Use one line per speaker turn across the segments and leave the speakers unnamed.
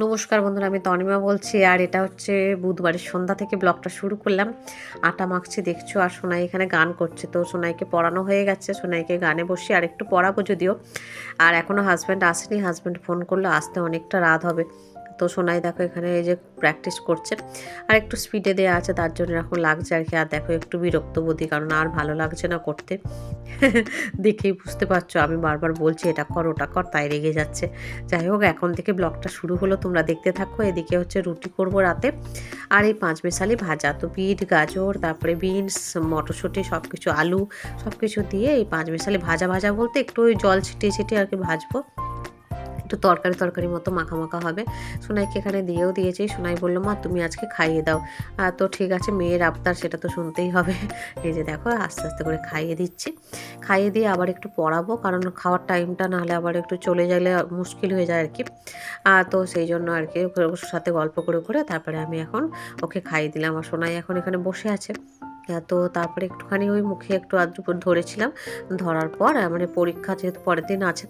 নমস্কার বন্ধুরা, আমি তনিমা বলছি। আর এটা হচ্ছে বুধবারের সন্ধ্যা থেকে ব্লগটা শুরু করলাম। আটা মাখছি দেখছো, আর সোনাই এখানে গান করছে। তো সোনাইকে পড়ানো হয়ে গেছে, সোনাইকে গানে বসি আর একটু পড়াবো যদিও। আর এখনও হাজব্যান্ড আসেনি, হাজব্যান্ড ফোন করলে আসতে অনেকটা রাত হবে। তো সোনাই দেখো এখানে এই যে প্র্যাকটিস করছে, আর একটু স্পিডে দেওয়া আছে তার জন্য এখন লাগছে আর কি। আর দেখো একটু বিরক্ত বোধি, কারণ আর ভালো লাগছে না করতে। দেখেই বুঝতে পারছো আমি বারবার বলছি এটা কর ওটা কর, তাই রেগে যাচ্ছে। যাই হোক, এখন থেকে ব্লগটা শুরু হলো, তোমরা দেখতে থাকো। এদিকে হচ্ছে রুটি করব রাতে, আর এই পাঁচমেশালি ভাজা। তো বিট, গাজর, তারপরে বিনস, মটরশুঁটি, সব কিছু, আলু, সব কিছু দিয়ে এই পাঁচমেশালি ভাজা ভাজা বলতে একটু ওই জল ছিটিয়ে ছিটিয়ে আর কি ভাজবো। একটু তরকারি তরকারি মতো মাখা মাখা হবে। সোনাইকে এখানে দিয়েও দিয়েছি। সোনাই বললো, মা তুমি আজকে খাইয়ে দাও। তো ঠিক আছে, মেয়ের আবদার, সেটা তো শুনতেই হবে। এই যে দেখো আস্তে আস্তে করে খাইয়ে দিচ্ছি। খাইয়ে দিয়ে আবার একটু পড়াবো, কারণ খাওয়ার টাইমটা নাহলে আবার একটু চলে গেলে মুশকিল হয়ে যায় আর কি। তো সেই জন্য আর কি ওর সাথে গল্প করে করে তারপরে আমি এখন ওকে খাইয়ে দিলাম। আর সোনাই এখন এখানে বসে আছে। তো তারপরে একটুখানি ওই মুখে একটু আধটু ধরেছিলাম। ধরার পর মানে পরীক্ষা যেহেতু পরের দিন আছে,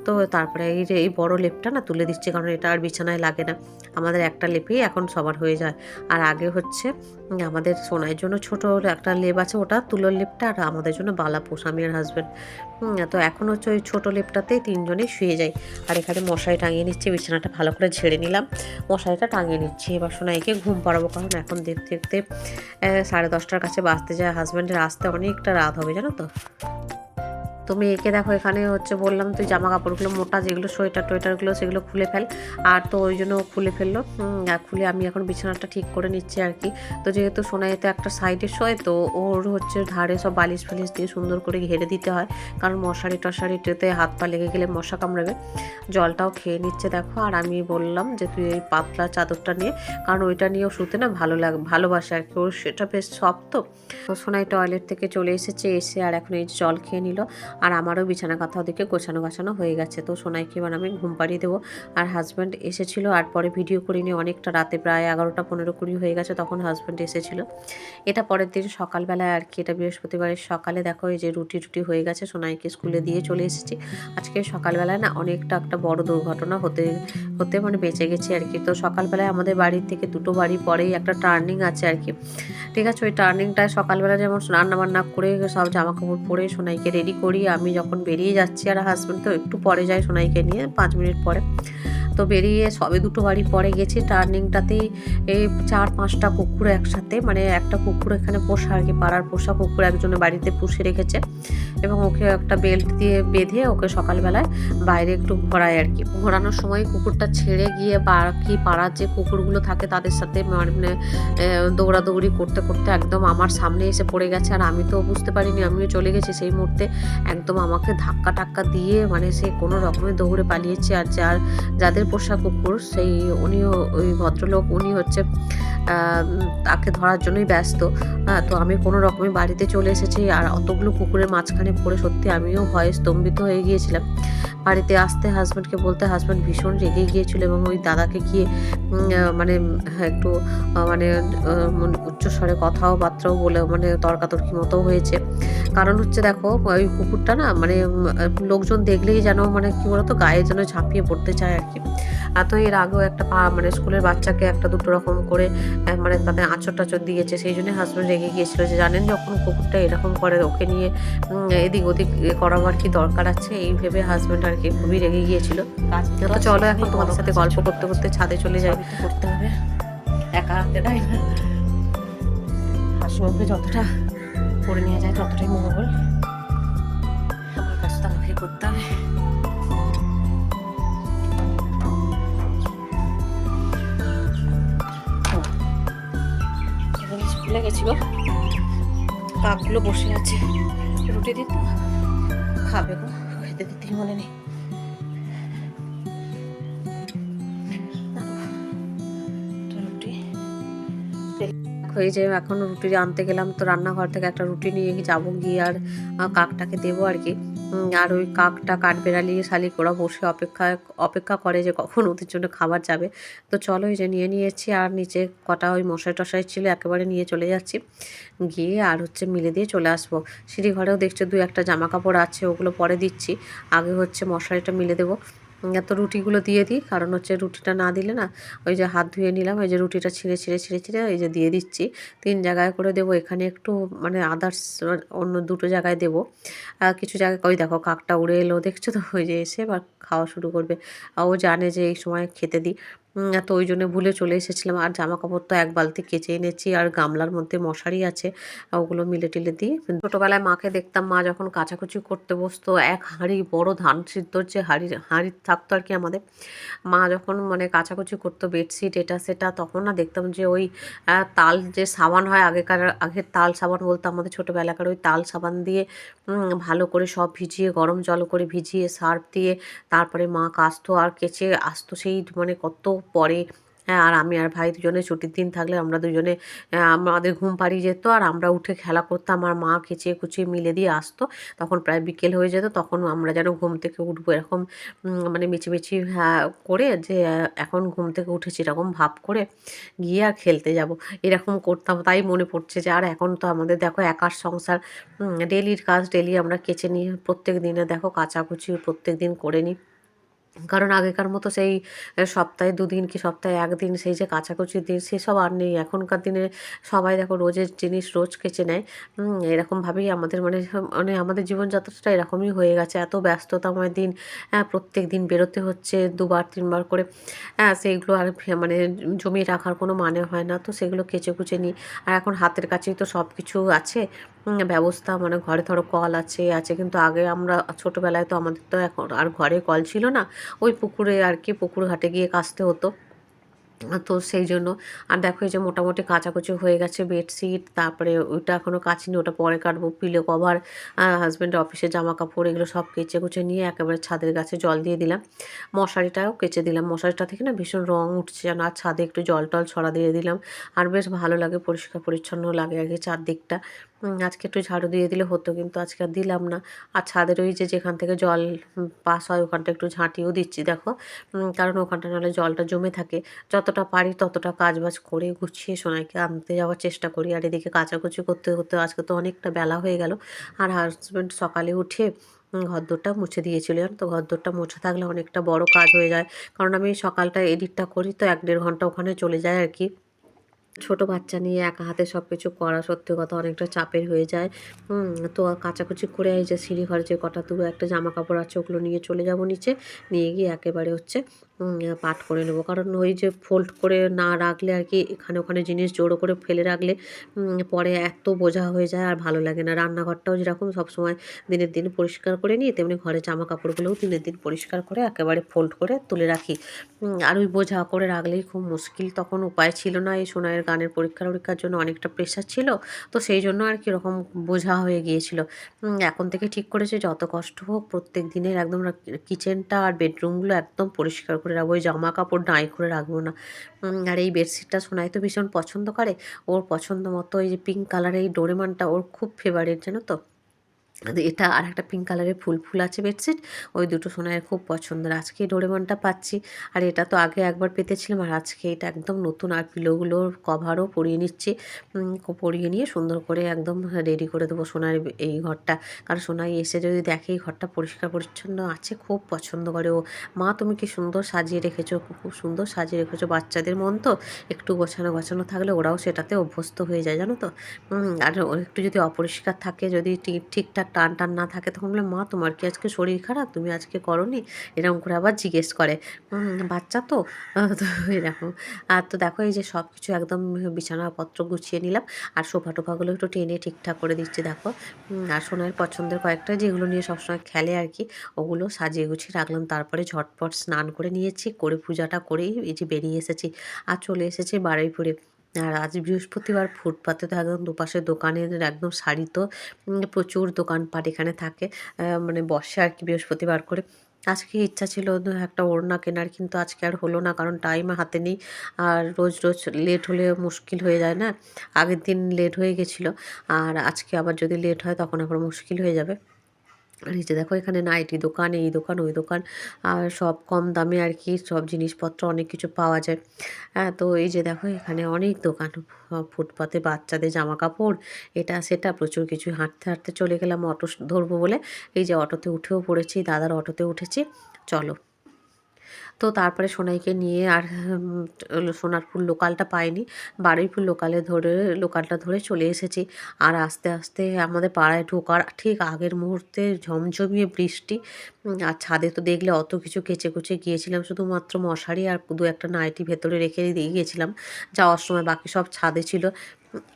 তো তারপরে এই যে এই বড় লেপটা না তুলে দিচ্ছি, কারণ এটা আর বিছানায় লাগে না। আমাদের একটা লেপেই এখন সবার হয়ে যায়। আর আগে হচ্ছে আমাদের সোনাইয়ের জন্য ছোট একটা লেপ আছে, ওটা তুলোর লেপটা, আর আমাদের জন্য বালাপোষ, আমি আর হাজব্যান্ড। তো এখন হচ্ছে ওই ছোটো লেপটাতেই তিনজনেই শুয়ে যাই। আর এখানে মশারি টাঙিয়ে নিচ্ছি, বিছানাটা ভালো করে ঝেড়ে নিলাম, মশারিটা টাঙিয়ে নিচ্ছি। এবার সোনাইকে ঘুম পাড়াবো, কারণ এখন দেখতে দেখতে 10:30টার কাছে বাজতে যায়। হাজব্যান্ডের আসতে অনেকটা রাত হবে, জানো তো। তুমি একে দেখো এখানে হচ্ছে বললাম তুই জামা কাপড়গুলো মোটা যেগুলো সোয়েটার টোয়েটারগুলো সেগুলো খুলে ফেল। আর তো ওই জন্য খুলে ফেললো। আর খুলে আমি এখন বিছানাটা ঠিক করে নিচ্ছি আর কি। তো যেহেতু সোনাইতে একটা সাইডে শোয়, তো ওর হচ্ছে ধারে সব বালিশ ফালিশ দিয়ে সুন্দর করে ঘেরে দিতে হয়, কারণ মশারি টশারিতে হাত পা লেগে গেলে মশা কামড়াবে। জলটাও খেয়ে নিচ্ছে দেখো। আর আমি বললাম যে তুই এই পাতলা চাদরটা নিয়ে, কারণ ওইটা নিয়েও শুতে না ভালোবাসে আর কি, ওর সেটা বেশ শক্ত। তো সোনাই টয়লেট থেকে চলে এসেছে, এসে আর এখন এই জল খেয়ে নিল। আর আমারও বিছানা কাঁথা ওদিকে গোছানো গাছানো হয়ে গেছে। তো সোনাইকে এবার আমি ঘুম পাড়িয়ে দেবো। আর হাজব্যান্ড এসেছিলো, আর পরে ভিডিও করিনি অনেকটা রাতে, প্রায় 11টা 15-20 হয়ে গেছে, তখন হাজব্যান্ড এসেছিলো। এটা পরের দিন সকালবেলায় আর কি, এটা বৃহস্পতিবারের সকালে দেখো এই যে রুটি টুটি হয়ে গেছে, সোনাইকে স্কুলে দিয়ে চলে এসেছি। আজকে সকালবেলায় না অনেকটা একটা বড় দুর্ঘটনা হতে হতে মানে বেঁচে গেছি আর কি। তো সকালবেলায় আমাদের বাড়ির থেকে 2টো বাড়ি পরেই একটা টার্নিং আছে আর কি। ঠিক আছে, ওই টার্নিংটায় সকালবেলা যেমন রান্না বান্না করে সব জামা কাপড় পরে সোনাইকে রেডি করি, আমি যখন বেরিয়ে যাচ্ছি, আর হাজব্যান্ড তো একটু পরে যায় সোনাইকে নিয়ে, 5 মিনিট পরে। তো বেরিয়ে সবে 2টো বাড়ি পরে গেছি, টার্নিংটাতেই এই 4-5টা কুকুর একসাথে, মানে একটা কুকুর এখানে পোষা আর কি, পাড়ার পোষা কুকুর একজনের বাড়িতে পুষে রেখেছে, এবং ওকে একটা বেল্ট দিয়ে বেঁধে ওকে সকালবেলায় বাইরে একটু ঘোরায় আর কি। ঘোরানোর সময় কুকুরটা ছেড়ে গিয়ে বাকি পাড়ার যে কুকুরগুলো থাকে তাদের সাথে মানে দৌড়াদৌড়ি করতে করতে একদম আমার সামনে এসে পড়ে গেছে। আর আমি তো বুঝতে পারিনি, আমিও চলে গেছি সেই মুহূর্তে। একদম আমাকে ধাক্কা টাক্কা দিয়ে মানে সে কোনো রকমে দৌড়ে পালিয়েছে। আর যাদের পোষা কুকুর, সেই উনিও, ওই ভদ্রলোক, উনি হচ্ছে তাকে ধরার জন্যই ব্যস্ত। তো আমি কোনো রকমে বাড়িতে চলে এসেছি, আর অতগুলো কুকুরের মাঝখানে পড়ে সত্যি আমিও ভয়ে স্তম্ভিত হয়ে গিয়েছিলাম। বাড়িতে আসতে হাজব্যান্ডকে বলতে হাজব্যান্ড ভীষণ রেগে গিয়েছিল, এবং ওই দাদাকে গিয়ে মানে একটু মানে উচ্চস্বরে কথাবার্তাও বলে, মানে তর্কাতর্কি মতো হয়েছে। কারণ হচ্ছে দেখো ওই কুকুরটা না মানে লোকজন দেখলেই যেন মানে কি বলতো গায়ে যেন ঝাঁপিয়ে পড়তে চায় আর কি। তো এর আগেও একটা মানে স্কুলের বাচ্চাকে একটা দুটো রকম করে মানে তাদের আঁচড় টাচড় দিয়েছে। সেই জন্য হাজব্যান্ড রেগে গিয়েছিল, যে জানেন যখন কুকুরটা এরকম করে ওকে নিয়ে এদিক ওদিক করাবার কি দরকার আছে, এই ভেবে হাজব্যান্ড আর কি খুবই রেগে গিয়েছিল। তো চলো এখন তোমাদের সাথে গল্প করতে করতে ছাদে চলে যাই। করতে হবে একা হাতে, তাই না? হাসিমুখে যতটা করে নিয়ে যায় ততটাই মঙ্গল। আমার কাজ তো আমাকে করতে হবে। ভুলে গেছিল, কাকগুলো বসে আছে, রুটি দিত, খাবে গো, খেতে দিতেই মনে নেই। এই যে এখন রুটি আনতে গেলাম, তো রান্নাঘর থেকে একটা রুটি নিয়ে যাবো, গিয়ে আর কাকটাকে দেবো আর কি। আর ওই কাকটা কাঠবেড়ালি শালিক ওরা বসে অপেক্ষা করে যে কখন ওদের জন্য খাবার যাবে। তো চলো এই যে নিয়ে নিয়েছি, আর নিচে কটা ওই মশাই টশাই ছিল, একেবারে নিয়ে চলে যাচ্ছি, গিয়ে আর হচ্ছে মিলে দিয়ে চলে আসবো। সিঁড়ি ঘরেও দেখছো 2-1টা জামা কাপড় আছে, ওগুলো পরে দিচ্ছি, আগে হচ্ছে মশারিটা মিলে দেবো। তো রুটিগুলো দিয়ে দিই, কারণ হচ্ছে রুটিটা না দিলে না ওই যে হাত ধুয়ে নিলাম, ওই যে রুটিটা ছিঁড়ে ছিঁড়ে ছিঁড়ে ছিঁড়ে এই যে দিয়ে দিচ্ছি। 3 জায়গায় করে দেবো, এখানে একটু মানে আদার্স অন্য 2টো জায়গায় দেবো। কিছু জায়গায় ওই দেখো কাকটা উড়ে এলো দেখছো তো, ওই যে এসে এবার খাওয়া শুরু করবে। ও জানে যে এই সময় খেতে দিই। তো ওই জন্য ভুলে চলে এসেছিলাম। আর জামা কাপড় তো এক বালতি কেচে এনেছি, আর গামলার মধ্যে মশারি আছে, ওগুলো মিলে টিলে দিই। ছোটোবেলায় মাকে দেখতাম, মা যখন কাচাকুচি করতে বসতো, এক হাঁড়ি বড় ধান সিদ্ধর যে হাঁড়ি থাকতো আর কি আমাদের, মা যখন মানে কাচাকুচি করতো বেডশিট এটা সেটা, তখন না দেখতাম যে ওই তাল যে সাবান হয়, আগের তাল সাবান বলতো আমাদের ছোটোবেলাকার, ওই তাল সাবান দিয়ে ভালো করে সব ভিজিয়ে, গরম জল করে ভিজিয়ে সার্ফ দিয়ে তারপরে মা কাচতো আর কেচে আসতো, সেই মানে কত পরে। হ্যাঁ, আর আমি আর ভাই দুজনে ছুটির দিন থাকলে আমরা দুজনে আমাদের ঘুম পাড়িয়ে যেত, আর আমরা উঠে খেলা করতাম, আর মা কেচে কুচিয়ে মিলে দিয়ে আসতো। তখন প্রায় বিকেল হয়ে যেত, তখন আমরা যেন ঘুম থেকে উঠবো এরকম মানে মিছিমিছি করে যে এখন ঘুম থেকে উঠেছি এরকম ভাব করে গিয়ে আর খেলতে যাব, এরকম করতাম। তাই মনে পড়ছে যে আর এখন তো আমাদের দেখো একার সংসার, ডেলির কাজ ডেলি আমরা কেচে নিই, প্রত্যেক দিনে দেখো কাচাকুচি প্রত্যেক দিন করে নিই। কারণ আগেকার মতো সেই সপ্তাহে 2 দিন কি সপ্তাহে 1 দিন সেই যে কাচাকুচির দিন সেসব আর নেই। এখনকার দিনে সবাই দেখো রোজের জিনিস রোজ কেচে নেয়। এরকমভাবেই আমাদের মানে আমাদের জীবনযাত্রাটা এরকমই হয়ে গেছে। এত ব্যস্ততাময় দিন, প্রত্যেক দিন বেরোতে হচ্ছে 2 বার 3 বার করে। সেইগুলো আর মানে জমিয়ে রাখার কোনো মানে হয় না। তো সেগুলো কেচে কুচে নিই। আর এখন হাতের কাছেই তো সব কিছু আছে ব্যবস্থা, মানে ঘরে ধরো কল আছে, কিন্তু আগে আমরা ছোটোবেলায় তো আমাদের তো এখন আর ঘরে কল ছিল না। ওই পুকুরে আর কি, পুকুর ঘাটে গিয়ে কাচতে হতো। তো সেই জন্য আর দেখো এই যে মোটামুটি কাচাকুচি হয়ে গেছে বেডশিট, তারপরে ওইটা এখনও কাচিনি, ওটা পরে কাটবো। পিলো কভার, হাজব্যান্ডের অফিসের জামা কাপড়, এগুলো সব কেচে কুচে নিয়ে একেবারে ছাদের গাছে জল দিয়ে দিলাম। মশারিটাও কেচে দিলাম, মশারিটা থেকে না ভীষণ রং উঠছে যেন, আর ছাদে একটু জল টল ছড়া দিয়ে দিলাম। আর বেশ ভালো লাগে, পরিষ্কার পরিচ্ছন্ন লাগে আর কি চারদিকটা। আজকে একটু ঝাড়ু দিয়ে দিলে হতো, কিন্তু আজকে আর দিলাম না। আর ছাদের ওই যে যেখান থেকে জল পাস হয় ওখানটা একটু ঝাঁটিয়েও দিচ্ছি দেখো, কারণ ওখানটা নাহলে জলটা জমে থাকে। যতটা পারি ততটা কাজবাজ করে গুছিয়ে সোনাইকে আনতে যাওয়ার চেষ্টা করি। আর এদিকে কাচাকুচি করতে করতে আজকে তো অনেকটা বেলা হয়ে গেল। আর হাজব্যান্ড সকালে উঠে ঘরদোরটা মুছে দিয়েছিল, জানো তো। ঘরদোরটা মুছে থাকলে অনেকটা বড় কাজ হয়ে যায়, কারণ আমি সকালটা এডিটটা করি তো 1-1.5 ঘন্টা ওখানে চলে যায় আর কি। ছোট বাচ্চা নিয়ে একা হাতে সব কিছু করা সত্যি কথা অনেকটা চাপের হয়ে যায়। তো কাচাকুচি করে এই যে সিঁড়ি ঘরে যে কটা দুটো একটা জামা কাপড় আছে ওগুলো নিয়ে চলে যাব নিচে, নিয়ে গিয়ে একেবারে হচ্ছে পাট করে নেবো। কারণ ওই যে ফোল্ড করে না রাখলে আর কি, এখানে ওখানে জিনিস জড়ো করে ফেলে রাখলে পরে এত বোঝা হয়ে যায় আর ভালো লাগে না। রান্নাঘরটাও যেরকম সবসময় দিনের দিন পরিষ্কার করে নিই, তেমনি ঘরে জামা কাপড়গুলোও দিনের দিন পরিষ্কার করে একেবারে ফোল্ড করে তুলে রাখি। আর ওই বোঝা করে রাখলেই খুব মুশকিল, তখন উপায় ছিল না। এই সোনাইয়ের গানের পরীক্ষার জন্য অনেকটা প্রেশার ছিল, তো সেই জন্য আর কি রকম বোঝা হয়ে গিয়েছিল। এখন থেকে ঠিক করেছি যত কষ্ট হোক প্রত্যেক দিনের একদম কিচেনটা আর বেডরুমগুলো একদম পরিষ্কার করে রাখবো, ওই জামা কাপড় ডাঁই করে রাখবো না। আর এই বেডশিটটা সোনাই তো ভীষণ পছন্দ করে, ওর পছন্দ মতো এই যে পিঙ্ক কালারের এই ডোরেমনটা ওর খুব ফেভারিট, জানো তো। এটা আর একটা পিঙ্ক কালারের ফুল ফুল আছে বেডশিট, ওই দুটো সোনাইয়ের খুব পছন্দের। আজকে এই ডোরেমনটা পাচ্ছি, আর এটা তো আগে একবার পেতেছিলাম, আর আজকে এটা একদম নতুন। আর পিলোগুলোর কভারও পরিয়ে নিচ্ছি, পরিয়ে নিয়ে সুন্দর করে একদম রেডি করে দেবো সোনার এই ঘরটা। কারণ সোনাই এসে যদি দেখে এই ঘরটা পরিষ্কার পরিচ্ছন্ন আছে খুব পছন্দ করে ও। মা তুমি কি সুন্দর সাজিয়ে রেখেছো, খুব সুন্দর সাজিয়ে রেখেছো। বাচ্চাদের মন তো, একটু গোছানো গোছানো থাকলে ওরাও সেটাতে অভ্যস্ত হয়ে যায়, জানো তো। আর একটু যদি অপরিষ্কার থাকে, যদি ঠিকঠাক টান টান না থাকে, তখন বলে মা তোমার কি আজকে শরীর খারাপ, তুমি আজকে করোনি, এরকম করে আবার জিজ্ঞেস করে। বাচ্চা তো, তো এরকম। আর তো দেখো এই যে সব কিছু একদম বিছানাপত্র গুছিয়ে নিলাম, আর সোফা টোফাগুলো একটু টেনে ঠিকঠাক করে দিচ্ছি দেখো। আর সোনার পছন্দের কয়েকটা যেগুলো নিয়ে সবসময় খেলে আর কি, ওগুলো সাজিয়ে গুছিয়ে রাখলাম। তারপরে ঝটপট স্নান করে নিয়েছি, করে পূজাটা করেই এই যে বেরিয়ে এসেছি। আর চলে এসেছি বারুইপুরে। আর আজ বৃহস্পতিবার, ফুটপাতে তো একদম দুপাশে দোকানের একদম সারিত, প্রচুর দোকানপাট এখানে থাকে, মানে বসে আর কি বৃহস্পতিবার করে। আজকে ইচ্ছা ছিল একটা ওড়না কেনার, কিন্তু আজকে আর হলো না, কারণ টাইম হাতে নেই। আর রোজ রোজ লেট হলে মুশকিল হয়ে যায় না, আগের দিন লেট হয়ে গেছিলো, আর আজকে আবার যদি লেট হয় তখন আবার মুশকিল হয়ে যাবে। আর এই যে দেখো এখানে নাইটি দোকান, এই দোকান ওই দোকান, আর সব কম দামে আর কি সব জিনিসপত্র অনেক কিছু পাওয়া যায়। তো এই যে দেখো এখানে অনেক দোকান, ফুটপাতে বাচ্চাদের জামা কাপড়, এটা সেটা প্রচুর কিছু। হাঁটতে হাঁটতে চলে গেলাম অটো ধরবো বলে, এই যে অটোতে উঠেও পড়েছি, দাদার অটোতে উঠেছি। চলো। তো তারপরে সোনাইকে নিয়ে আর সোনারপুর লোকালটা পাইনি, বারুইপুর লোকালটা ধরে চলে এসেছি। আর আস্তে আস্তে আমাদের পাড়ায় ঢোকার ঠিক আগের মুহূর্তে ঝমঝমিয়ে বৃষ্টি। আর ছাদে তো দেখলে অত কিছু কেচে কুচে গিয়েছিলাম, শুধুমাত্র মশারি আর দু একটা নাইটি ভেতরে রেখে দিয়ে গিয়েছিলাম যাওয়ার সময়, বাকি সব ছাদে ছিল।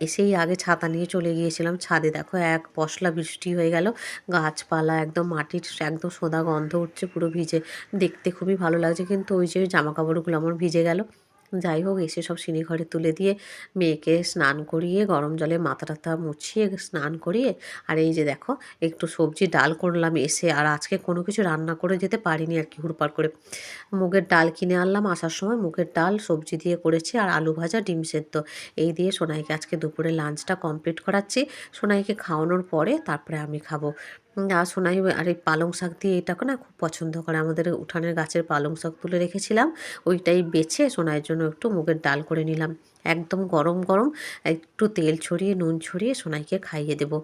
এসেই আগে ছাতা নিয়ে চলে গিয়েছিলাম ছাদে, দেখো এক পশলা বৃষ্টি হয়ে গেল, গাছপালা একদম মাটির একদম সোঁদা গন্ধ উঠছে পুরো ভিজে, দেখতে খুবই ভালো লাগছে, কিন্তু ওই যে জামা কাপড়গুলো আমার ভিজে গেল। যাই হোক, এসে সব সিঁড়ি ঘরে তুলে দিয়ে মেয়েকে স্নান করিয়ে গরম জলে মাথা টাথা মুছিয়ে স্নান করিয়ে, আর এই যে দেখো একটু সবজি ডাল করলাম এসে, আর আজকে কোনো কিছু রান্না করে যেতে পারিনি আর কি, হুড়পাড় করে মুগের ডাল কিনে আনলাম আসার সময়, মুগের ডাল সবজি দিয়ে করেছি আর আলু ভাজা ডিম সেদ্ধ, এই দিয়ে সোনাইকে আজকে দুপুরে লাঞ্চটা কমপ্লিট করাচ্ছি। সোনাইকে খাওয়ানোর পরে তারপরে আমি খাবো। আর সোনাই আর এই পালং শাক দিয়ে এটাকে না খুব পছন্দ করে, আমাদের উঠানের গাছের পালং শাক তুলে রেখেছিলাম, ওইটাই বেছে সোনাইয়ের জন্য একটু মুগের ডাল করে নিলাম, একদম গরম গরম একটু তেল ছড়িয়ে নুন ছড়িয়ে সোনাইকে খাইয়ে দেবো।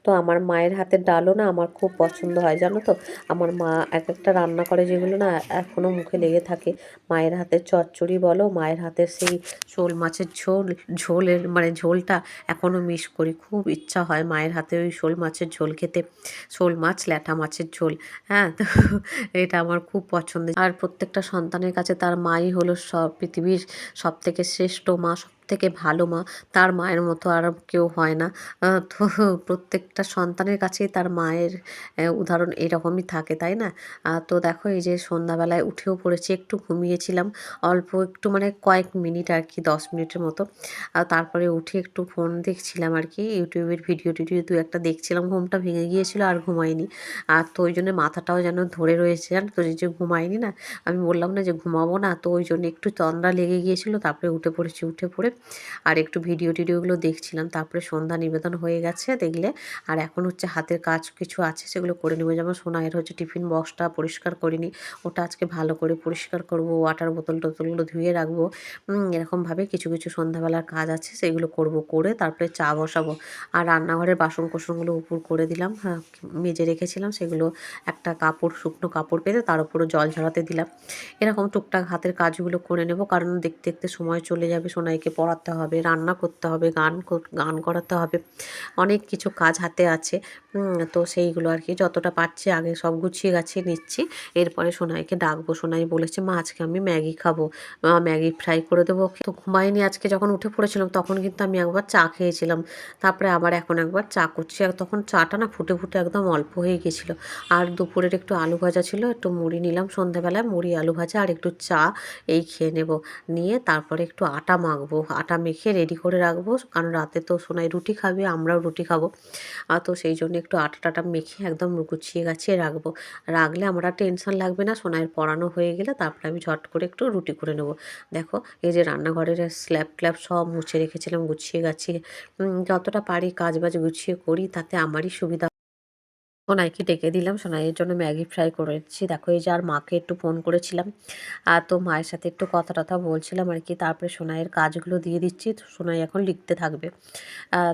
তো আমার মায়ের হাতের ডালও না আমার খুব পছন্দ হয়, জানো তো। আমার মা এক একটা রান্না করে যেগুলো না এখনও মুখে লেগে থাকে। মায়ের হাতের চচ্চড়ি বলো, মায়ের হাতের সেই শোল মাছের ঝোলের মানে ঝোলটা এখনও মিস করি, খুব ইচ্ছা হয় মায়ের হাতে ওই শোল মাছের ঝোল খেতে, শোল মাছ ল্যাঠা মাছের ঝোল। হ্যাঁ, তো এটা আমার খুব পছন্দের। আর প্রত্যেকটা সন্তানের কাছে তার মাই হলো সব, পৃথিবীর সব থেকে শ্রেষ্ঠ মা, সব থেকে ভালো মা, তার মায়ের মতো আর কেউ হয় না। তো প্রত্যেকটা সন্তানের কাছেই তার মায়ের উদাহরণ এরকমই থাকে, তাই না? তো দেখো এই যে সন্ধ্যাবেলায় উঠেও পড়েছি, একটু ঘুমিয়েছিলাম অল্প একটু, মানে কয়েক মিনিট আর কি, 10 মিনিটের মতো। আর তারপরে উঠে একটু ফোন দেখছিলাম আর কি, ইউটিউবের ভিডিও টিডিও দু একটা দেখছিলাম, ঘুমটা ভেঙে গিয়েছিল আর ঘুমাইনি। আর তো ওই জন্য মাথাটাও যেন ধরে রয়েছে, জানো তো, যে ঘুমাইনি না, আমি বললাম না যে ঘুমাবো না, তো ওই জন্য একটু তন্দ্রা লেগে গিয়েছিল, তারপরে উঠে পড়েছি, উঠে পড়ে আর একটু ভিডিও টিডিওগুলো দেখছিলাম, তারপরে সন্ধ্যা নিবেদন হয়ে গেছে দেখলে। আর এখন হচ্ছে হাতের কাজ কিছু আছে সেগুলো করে নেবো, যেমন সোনাইয়ের হচ্ছে টিফিন বক্সটা পরিষ্কার করিনি, ওটা আজকে ভালো করে পরিষ্কার করব, ওয়াটার বোতল টোতলগুলো ধুয়ে রাখবো। এরকমভাবে কিছু কিছু সন্ধ্যাবেলার কাজ আছে সেগুলো করব, করে তারপরে চা বসাবো। আর রান্নাঘরের বাসন কোসনগুলো উপর করে দিলাম, হ্যাঁ মেজে রেখেছিলাম সেগুলো, একটা কাপড় শুকনো কাপড় পেতে তার উপরে জল ঝরাতে দিলাম। এরকম টুকটাক হাতের কাজগুলো করে নেব, কারণ দেখতে দেখতে সময় চলে যাবে, সোনাইকে পড়াতে হবে, রান্না করতে হবে, গান করাতে হবে, অনেক কিছু কাজ হাতে আছে। তো সেইগুলো আর কি যতটা পারছি আগে সব গুছিয়ে গাছিয়ে নিচ্ছি, এরপরে সোনাইকে ডাকবো। সোনাই বলেছে মা আজকে আমি ম্যাগি খাবো, ম্যাগি ফ্রাই করে দেবো। তো ঘুমাইনি আজকে, যখন উঠে পড়েছিলাম তখন কিন্তু আমি একবার চা খেয়েছিলাম, তারপরে আবার এখন একবার চা করছি, আর তখন চাটা না ফুটে ফুটে একদম অল্প হয়ে গেছিলো। আর দুপুরের একটু আলু ভাজা ছিল, একটু মুড়ি নিলাম সন্ধ্যাবেলায়, মুড়ি আলু ভাজা আর একটু চা, এই খেয়ে নেব। নিয়ে তারপরে একটু আটা মাখবো, আটা মেখে রেডি করে রাখবো, কারণ রাতে তো সোনাই রুটি খাবে, আমরাও রুটি খাবো। তো সেই জন্য একটু আটা টাটা মেখে একদম গুছিয়ে গাছিয়ে রাখবো, রাখলে আমার আর টেনশন লাগবে না। সোনাইয়ের পড়ানো হয়ে গেলে তারপরে আমি ঝট করে একটু রুটি করে নেবো। দেখো এই যে রান্নাঘরের স্ল্যাব ক্ল্যাব সব মুছে রেখেছিলাম গুছিয়ে গাছিয়ে, যতটা পারি কাজ বাজ গুছিয়ে করি, তাতে আমারই সুবিধা। সোনাইকে ডেকে দিলাম, সোনাইয়ের জন্য ম্যাগি ফ্রাই করেছি, দেখো এই যে। আর মাকে একটু ফোন করেছিলাম, আর তো মায়ের সাথে একটু কথা টথা বলছিলাম আর কি, তারপরে সোনাইয়ের কাজগুলো দিয়ে দিচ্ছি, তো সোনাই এখন লিখতে থাকবে।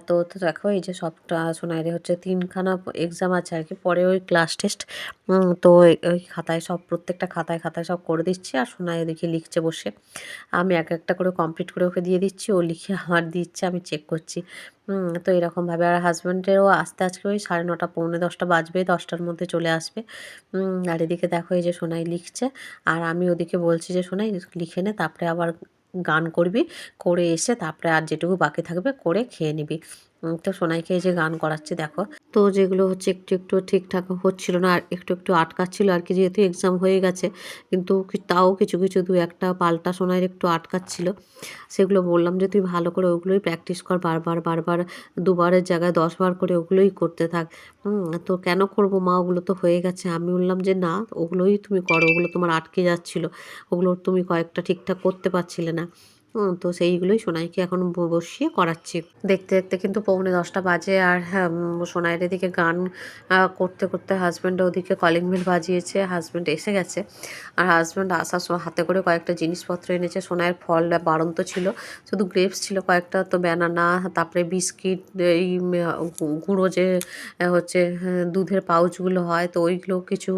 তো তো দেখো এই যে সবটা সোনাইয়ের হচ্ছে 3খানা এক্সাম আছে আর কি, পরে ওই ক্লাস টেস্ট। তো ওই খাতায় সব, প্রত্যেকটা খাতায় খাতায় সব করে দিচ্ছি, আর সোনাই দেখি লিখছে বসে, আমি এক একটা করে কমপ্লিট করে ওকে দিয়ে দিচ্ছি, ও লিখে আমার দিচ্ছে, আমি চেক করছি। তো এরকমভাবে। আর হাজব্যান্ডেরও আসতে আজকে ওই 9:30 পৌনে 10টা বাজবে, 10টার মধ্যে চলে আসবে। আর এদিকে দেখো এই যে সোনাই লিখছে, আর আমি ওদিকে বলছি যে সোনাই লিখে নে, তারপরে আবার গান করবি, করে এসে তারপরে আর যেটুকু বাকি থাকবে করে খেয়ে নিবি। তো সোনাইকে এই যে গান করাচ্ছি দেখো। তো যেগুলো হচ্ছে একটু একটু ঠিকঠাক হচ্ছিল না, আর একটু একটু আটকাচ্ছিল আর কি, যেহেতু এক্সাম হয়ে গেছে, কিন্তু তাও কিছু কিছু দু একটা পাল্টা সোনাইয়ের একটু আটকাচ্ছিল, সেগুলো বললাম যে তুই ভালো করে ওগুলোই প্র্যাকটিস কর, বারবার বারবার, দুবারের জায়গায় 10বার করে ওগুলোই করতে থাক। তো কেন করব মা, ওগুলো তো হয়ে গেছে। আমি বললাম যে না, ওগুলোই তুমি করো, ওগুলো তোমার আটকে যাচ্ছিল, ওগুলো তুমি কয়েকটা ঠিকঠাক করতে পারছিলে না। তো সেইগুলোই সোনাইকে এখন বসিয়ে করাচ্ছি। দেখতে দেখতে কিন্তু 9:45 বাজে, আর হ্যাঁ, সোনাইয়ের এদিকে গান করতে করতে হাজব্যান্ড ওদিকে কলিং বেল বাজিয়েছে, হাজব্যান্ড এসে গেছে। আর হাজব্যান্ড আসার সময় হাতে করে কয়েকটা জিনিসপত্র এনেছে। সোনাইয়ের ফল বাড়ন্ত ছিল, শুধু গ্রেপস ছিল কয়েকটা, তো ব্যানানা, তারপরে বিস্কিট, এই গুঁড়ো যে হচ্ছে দুধের পাউচগুলো হয়, তো ওইগুলো কিছু,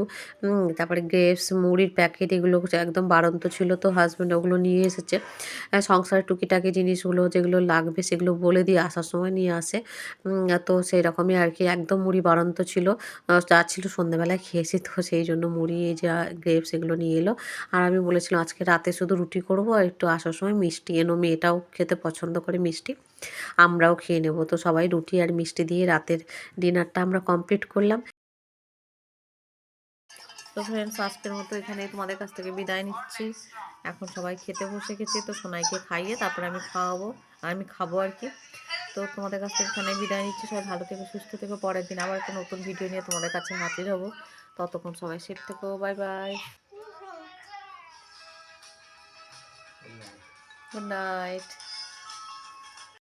তারপরে গ্রেপস, মুড়ির প্যাকেট, এগুলো একদম বাড়ন্ত ছিল, তো হাজব্যান্ড ওগুলো নিয়ে এসেছে। সংসারের টুকিটাকি জিনিসগুলো যেগুলো লাগবে সেগুলো বলে দিয়ে আসার সময় নিয়ে আসে। তো সেই রকমই আর কি, একদম মুড়ি বাড়ন্ত ছিল। যা ছিল সন্ধ্যেবেলায় খেয়েছি, তো সেই জন্য মুড়ি, এই যে গ্রেপস, এগুলো নিয়ে এলো। আর আমি বলেছিলাম আজকে রাতে শুধু রুটি করবো, আর একটু আসার সময় মিষ্টি এনো, মেয়েটাও খেতে পছন্দ করে মিষ্টি, আমরাও খেয়ে নেবো। তো সবাই রুটি আর মিষ্টি দিয়ে রাতের ডিনারটা আমরা কমপ্লিট করলাম। তো ফ্রেন্ডস, আজকের মতো এখানেই তোমাদের কাছ থেকে বিদায় নিচ্ছি। এখন সবাই খেতে বসে গেছে, তো সোনাইকে খাইয়ে তারপরে আমি খাওয়াবো, আমি খাবো আর কি। তো তোমাদের কাছ থেকে এখানে বিদায় নিচ্ছি। সবাই ভালো থেকো, সুস্থ থেকো। পরের দিন আবার একটা নতুন ভিডিও নিয়ে তোমাদের কাছে হাজির হবো। ততক্ষণ সবাই সেফ থেকো। Bye bye, good night.